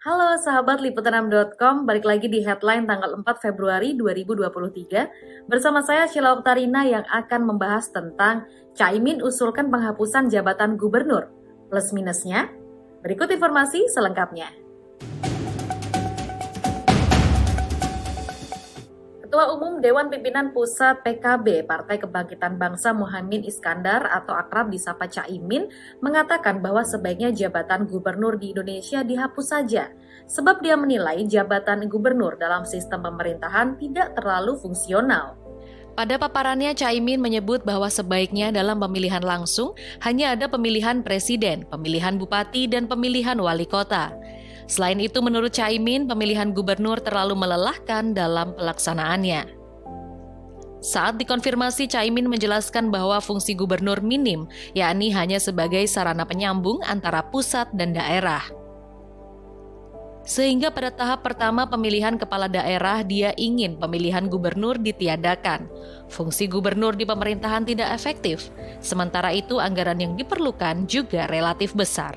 Halo sahabat liputan6.com, balik lagi di headline tanggal 4 Februari 2023 bersama saya Sheila Oktarina yang akan membahas tentang Caimin usulkan penghapusan jabatan gubernur. Plus minusnya, berikut informasi selengkapnya. Ketua Umum Dewan Pimpinan Pusat PKB Partai Kebangkitan Bangsa Muhaimin Iskandar atau akrab disapa Caimin mengatakan bahwa sebaiknya jabatan gubernur di Indonesia dihapus saja, sebab dia menilai jabatan gubernur dalam sistem pemerintahan tidak terlalu fungsional. Pada paparannya, Caimin menyebut bahwa sebaiknya dalam pemilihan langsung hanya ada pemilihan presiden, pemilihan bupati, dan pemilihan wali kota. Selain itu, menurut Caimin, pemilihan gubernur terlalu melelahkan dalam pelaksanaannya. Saat dikonfirmasi, Caimin menjelaskan bahwa fungsi gubernur minim, yakni hanya sebagai sarana penyambung antara pusat dan daerah. Sehingga pada tahap pertama pemilihan kepala daerah, dia ingin pemilihan gubernur ditiadakan. Fungsi gubernur di pemerintahan tidak efektif, sementara itu anggaran yang diperlukan juga relatif besar.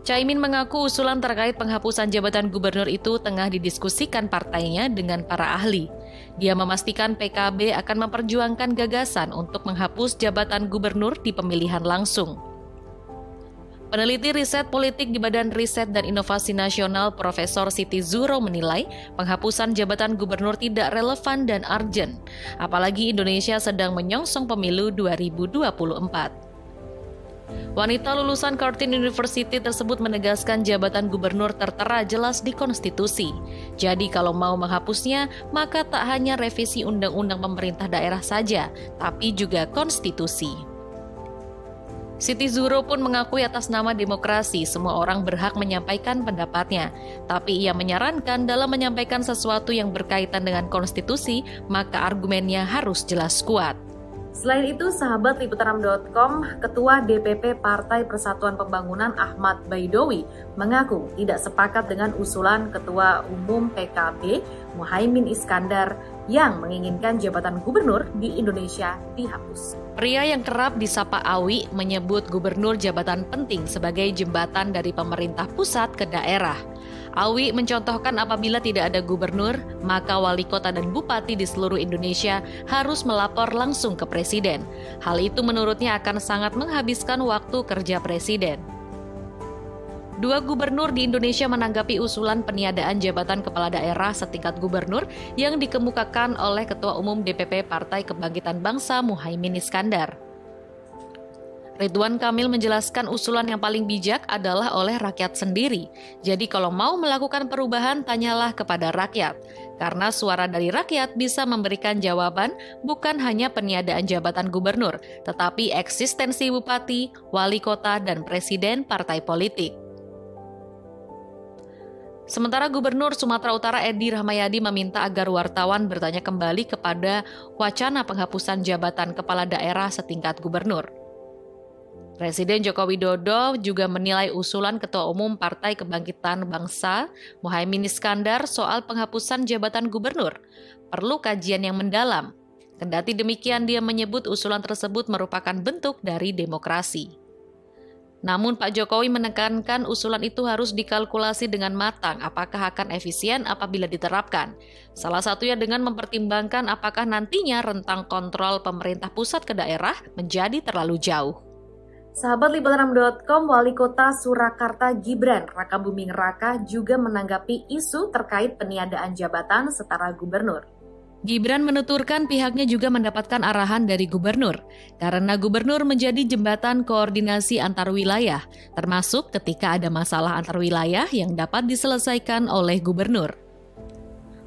Caimin mengaku usulan terkait penghapusan jabatan gubernur itu tengah didiskusikan partainya dengan para ahli. Dia memastikan PKB akan memperjuangkan gagasan untuk menghapus jabatan gubernur di pemilihan langsung. Peneliti riset politik di Badan Riset dan Inovasi Nasional Profesor Siti Zuhro menilai penghapusan jabatan gubernur tidak relevan dan urgent, apalagi Indonesia sedang menyongsong pemilu 2024. Wanita lulusan Curtin University tersebut menegaskan jabatan gubernur tertera jelas di konstitusi. Jadi kalau mau menghapusnya, maka tak hanya revisi undang-undang pemerintah daerah saja, tapi juga konstitusi. Siti Zuhro pun mengakui atas nama demokrasi, semua orang berhak menyampaikan pendapatnya. Tapi ia menyarankan dalam menyampaikan sesuatu yang berkaitan dengan konstitusi, maka argumennya harus jelas kuat. Selain itu, sahabat liputan6.com, Ketua DPP Partai Persatuan Pembangunan Ahmad Baidowi mengaku tidak sepakat dengan usulan Ketua Umum PKB Muhaimin Iskandar yang menginginkan jabatan gubernur di Indonesia dihapus. Pria yang kerap disapa Awi menyebut gubernur jabatan penting sebagai jembatan dari pemerintah pusat ke daerah. Awi mencontohkan apabila tidak ada gubernur, maka wali kota dan bupati di seluruh Indonesia harus melapor langsung ke presiden. Hal itu menurutnya akan sangat menghabiskan waktu kerja presiden. Dua gubernur di Indonesia menanggapi usulan peniadaan jabatan kepala daerah setingkat gubernur yang dikemukakan oleh Ketua Umum DPP Partai Kebangkitan Bangsa Muhaimin Iskandar. Ridwan Kamil menjelaskan usulan yang paling bijak adalah oleh rakyat sendiri. Jadi kalau mau melakukan perubahan, tanyalah kepada rakyat. Karena suara dari rakyat bisa memberikan jawaban bukan hanya peniadaan jabatan gubernur, tetapi eksistensi bupati, wali kota, dan presiden partai politik. Sementara Gubernur Sumatera Utara Edi Rahmayadi meminta agar wartawan bertanya kembali kepada wacana penghapusan jabatan kepala daerah setingkat gubernur. Presiden Joko Widodo juga menilai usulan Ketua Umum Partai Kebangkitan Bangsa Muhaimin Iskandar soal penghapusan jabatan gubernur perlu kajian yang mendalam. Kendati demikian, dia menyebut usulan tersebut merupakan bentuk dari demokrasi. Namun Pak Jokowi menekankan usulan itu harus dikalkulasi dengan matang apakah akan efisien apabila diterapkan. Salah satunya dengan mempertimbangkan apakah nantinya rentang kontrol pemerintah pusat ke daerah menjadi terlalu jauh. Sahabat liputan6.com, Wali Kota Surakarta Gibran Rakabuming Raka juga menanggapi isu terkait peniadaan jabatan setara gubernur. Gibran menuturkan pihaknya juga mendapatkan arahan dari gubernur, karena gubernur menjadi jembatan koordinasi antar wilayah, termasuk ketika ada masalah antar wilayah yang dapat diselesaikan oleh gubernur.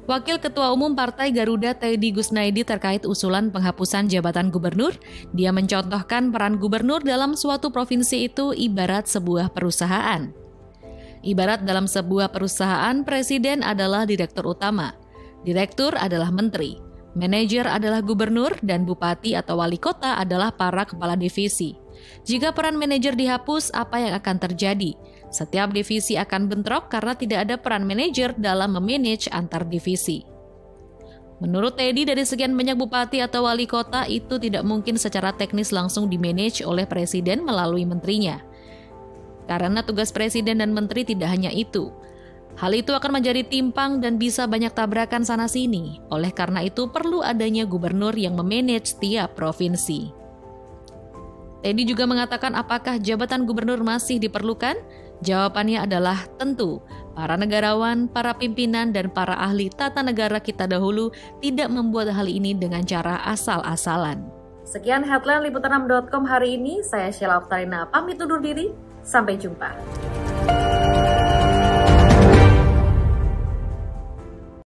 Wakil Ketua Umum Partai Garuda Teddy Gusnaidi terkait usulan penghapusan jabatan gubernur, dia mencontohkan peran gubernur dalam suatu provinsi itu ibarat sebuah perusahaan. Ibarat dalam sebuah perusahaan, presiden adalah direktur utama, direktur adalah menteri, manajer adalah gubernur, dan bupati atau wali kota adalah para kepala divisi. Jika peran manajer dihapus, apa yang akan terjadi? Setiap divisi akan bentrok karena tidak ada peran manajer dalam memanage antar divisi. Menurut Teddy, dari sekian banyak bupati atau wali kota itu tidak mungkin secara teknis langsung dimanage oleh presiden melalui menterinya. Karena tugas presiden dan menteri tidak hanya itu. Hal itu akan menjadi timpang dan bisa banyak tabrakan sana-sini. Oleh karena itu perlu adanya gubernur yang memanage setiap provinsi. Teddy juga mengatakan apakah jabatan gubernur masih diperlukan? Jawabannya adalah tentu. Para negarawan, para pimpinan, dan para ahli tata negara kita dahulu tidak membuat hal ini dengan cara asal-asalan. Sekian headline liputan6.com hari ini. Saya Sheila Oktarina pamit undur diri. Sampai jumpa.